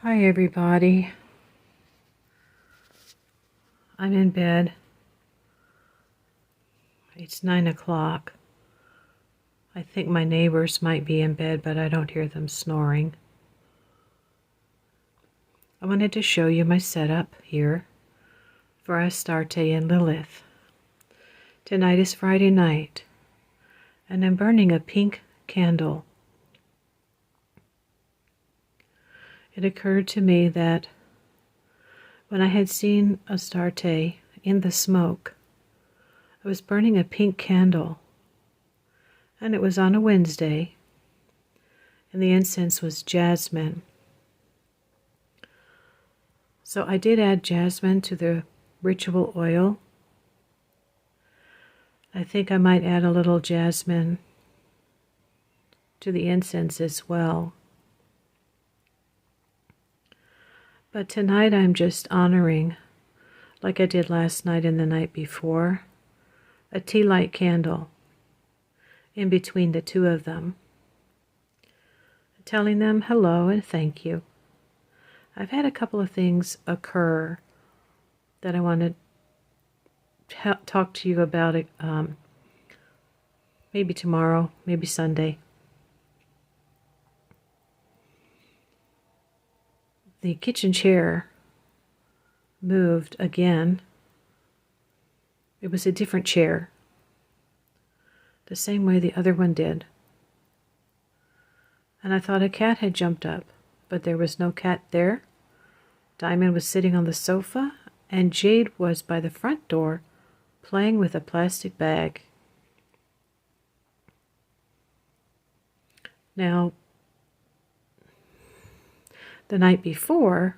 Hi everybody. I'm in bed. It's 9 o'clock. I think my neighbors might be in bed, but I don't hear them snoring. I wanted to show you my setup here for Astarte and Lilith. Tonight is Friday night, and I'm burning a pink candle. It occurred to me that when I had seen Astarte in the smoke, I was burning a pink candle, and it was on a Wednesday, and the incense was jasmine. So I did add jasmine to the ritual oil. I think I might add a little jasmine to the incense as well. But tonight I'm just honoring, like I did last night and the night before, a tea light candle in between the two of them, telling them hello and thank you. I've had a couple of things occur that I want to talk to you about, maybe tomorrow, maybe Sunday. The kitchen chair moved again. It was a different chair, the same way the other one did. And I thought a cat had jumped up, but there was no cat there. Diamond was sitting on the sofa, and Jade was by the front door playing with a plastic bag. Now, the night before,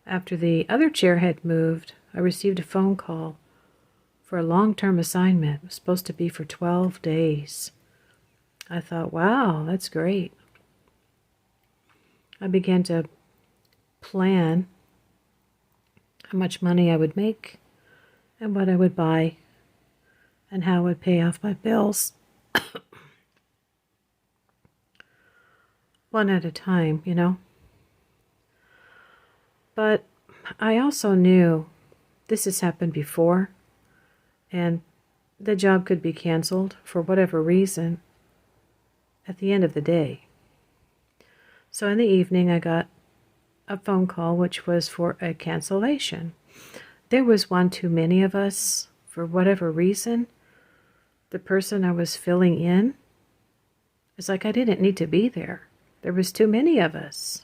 after the other chair had moved, I received a phone call for a long-term assignment. It was supposed to be for 12 days. I thought, wow, that's great. I began to plan how much money I would make and what I would buy and how I would pay off my bills. One at a time, you know. But I also knew this has happened before, and the job could be canceled for whatever reason at the end of the day. So in the evening, I got a phone call which was for a cancellation. There was one too many of us for whatever reason. The person I was filling in, it's like I didn't need to be there. There was too many of us.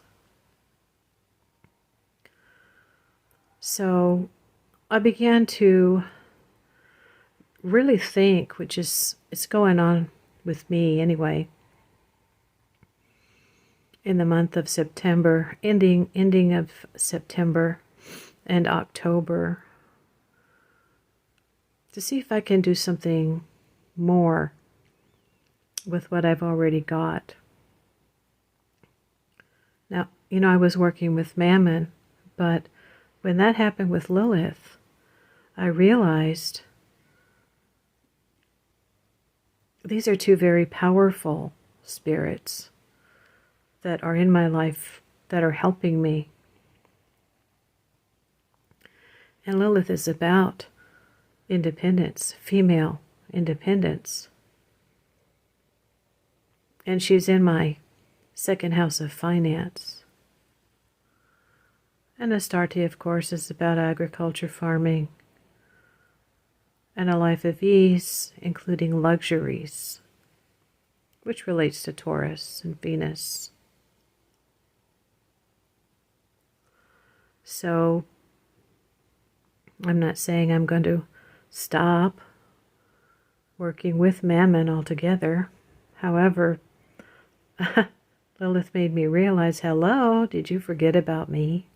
So I began to really think, which is, it's going on with me anyway, in the month of September, ending of September and October, to see if I can do something more with what I've already got. Now, you know, I was working with Mammon, but when that happened with Lilith, I realized these are two very powerful spirits that are in my life that are helping me. And Lilith is about independence, female independence. And she's in my second house of finance. And Astarte, of course, is about agriculture, farming, and a life of ease, including luxuries, which relates to Taurus and Venus. So, I'm not saying I'm going to stop working with Mammon altogether. However, Lilith made me realize, hello, did you forget about me?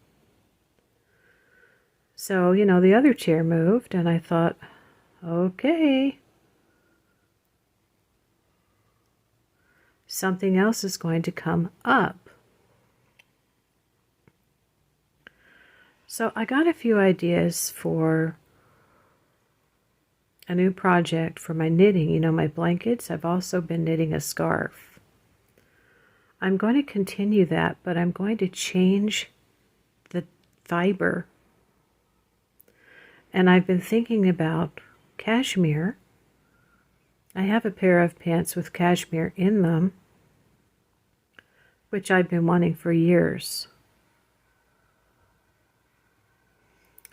So, you know, the other chair moved, and I thought, okay, something else is going to come up. So I got a few ideas for a new project for my knitting. You know, my blankets. I've also been knitting a scarf. I'm going to continue that, but I'm going to change the fiber. And I've been thinking about cashmere. I have a pair of pants with cashmere in them, which I've been wanting for years.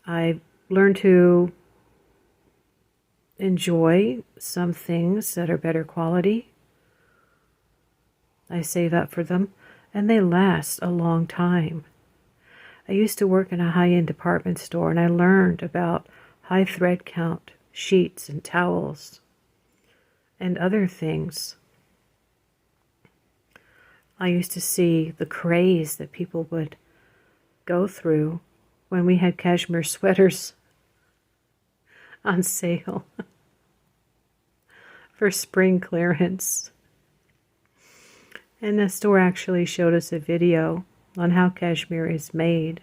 I've learned to enjoy some things that are better quality. I save up for them, and they last a long time. I used to work in a high-end department store, and I learned about high thread count sheets and towels and other things. I used to see the craze that people would go through when we had cashmere sweaters on sale for spring clearance. And the store actually showed us a video on how cashmere is made.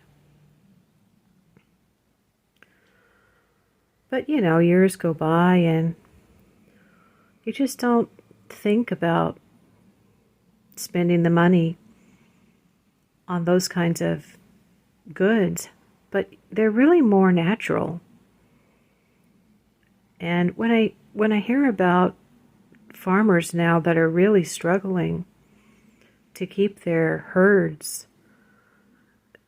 But you know, years go by and you just don't think about spending the money on those kinds of goods, but they're really more natural. And when I hear about farmers now that are really struggling to keep their herds,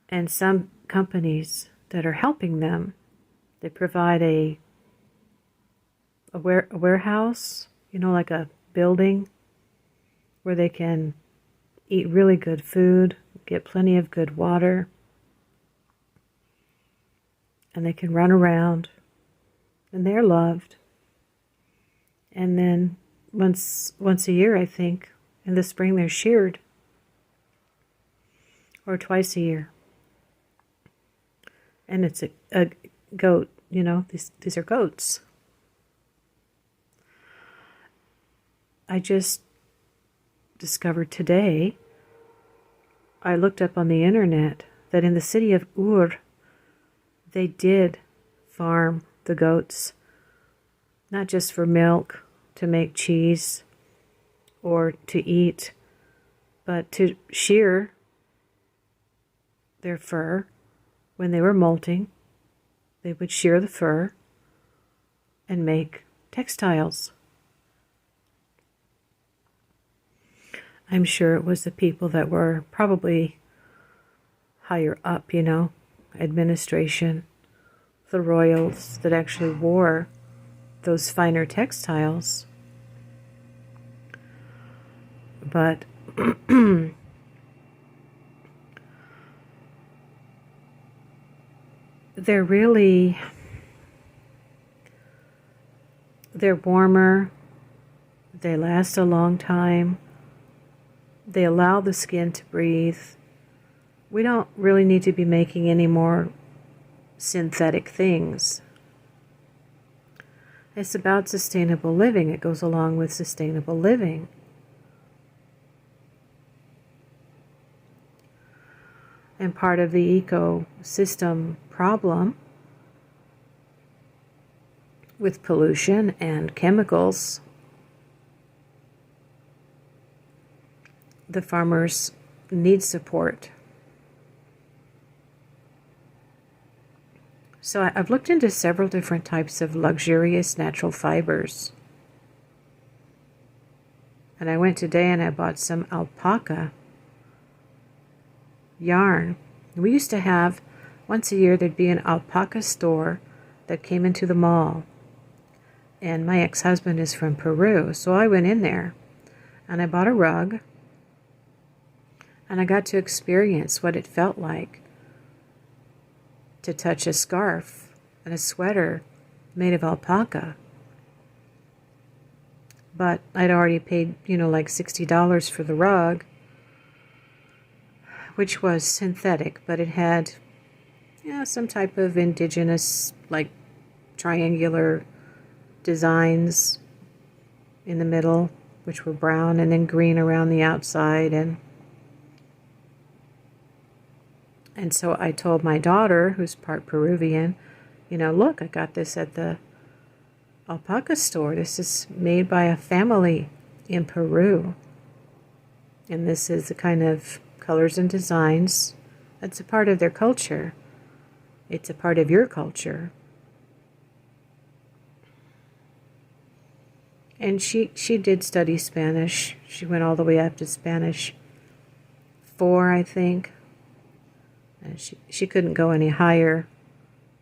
and some companies that are helping them, they provide a warehouse, you know, like a building where they can eat really good food, get plenty of good water, and they can run around, and they're loved. And then once a year, I think, in the spring, they're sheared, or twice a year. And it's a goat, you know, these are goats. I just discovered today, I looked up on the internet that in the city of Ur, they did farm the goats, not just for milk, to make cheese, or to eat, but to shear their fur. When they were molting, they would shear the fur and make textiles. I'm sure it was the people that were probably higher up, you know, administration, the royals that actually wore those finer textiles. But they're warmer, they last a long time, they allow the skin to breathe. We don't really need to be making any more synthetic things. It's about sustainable living. It goes along with sustainable living. And part of the ecosystem problem with pollution and chemicals, the farmers need support. So I've looked into several different types of luxurious natural fibers. And I went today and I bought some alpaca yarn. We used to have, once a year, there'd be an alpaca store that came into the mall. And my ex-husband is from Peru, so I went in there and I bought a rug and I got to experience what it felt like to touch a scarf and a sweater made of alpaca. But I'd already paid, you know, like $60 for the rug, which was synthetic, but it had, you know, some type of indigenous, like, triangular designs in the middle, which were brown, and then green around the outside. And so I told my daughter, who's part Peruvian, you know, look, I got this at the alpaca store. This is made by a family in Peru. And this is the kind of colors and designs that's a part of their culture. It's a part of your culture. And she did study Spanish. She went all the way up to Spanish 4, I think. And she couldn't go any higher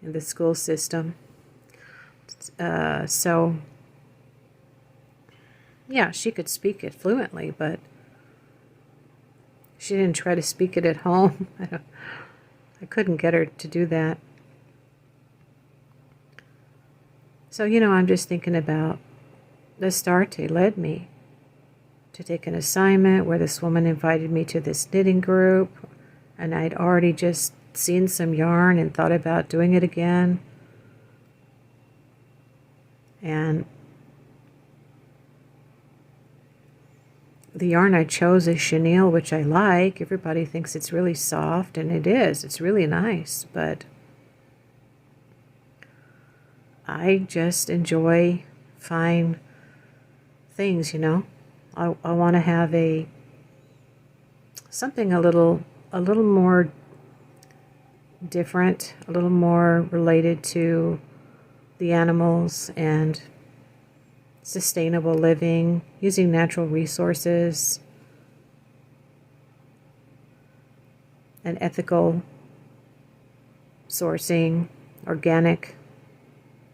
in the school system. So, yeah, she could speak it fluently, but she didn't try to speak it at home. I couldn't get her to do that. So, I'm just thinking about Astarte led me to take an assignment where this woman invited me to this knitting group, and I'd already just seen some yarn and thought about doing it again. And the yarn I chose is chenille, which I like. Everybody thinks it's really soft, and it is. It's really nice, but I just enjoy fine things, I want to have something a little more different, a little more related to the animals and sustainable living, using natural resources, and ethical sourcing, organic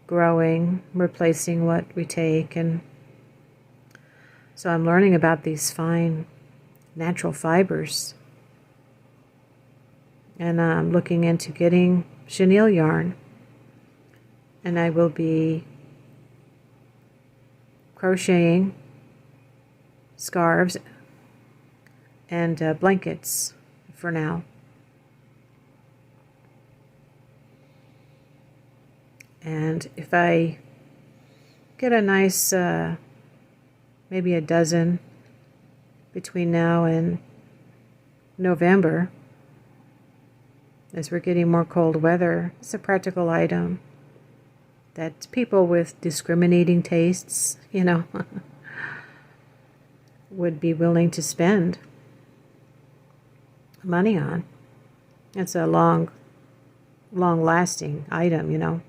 growing, replacing what we take. And so I'm learning about these fine natural fibers. And I'm looking into getting chenille yarn. And I will be crocheting scarves and blankets for now. And if I get a nice, maybe a dozen between now and November, as we're getting more cold weather, it's a practical item that people with discriminating tastes, would be willing to spend money on. It's a long-lasting item,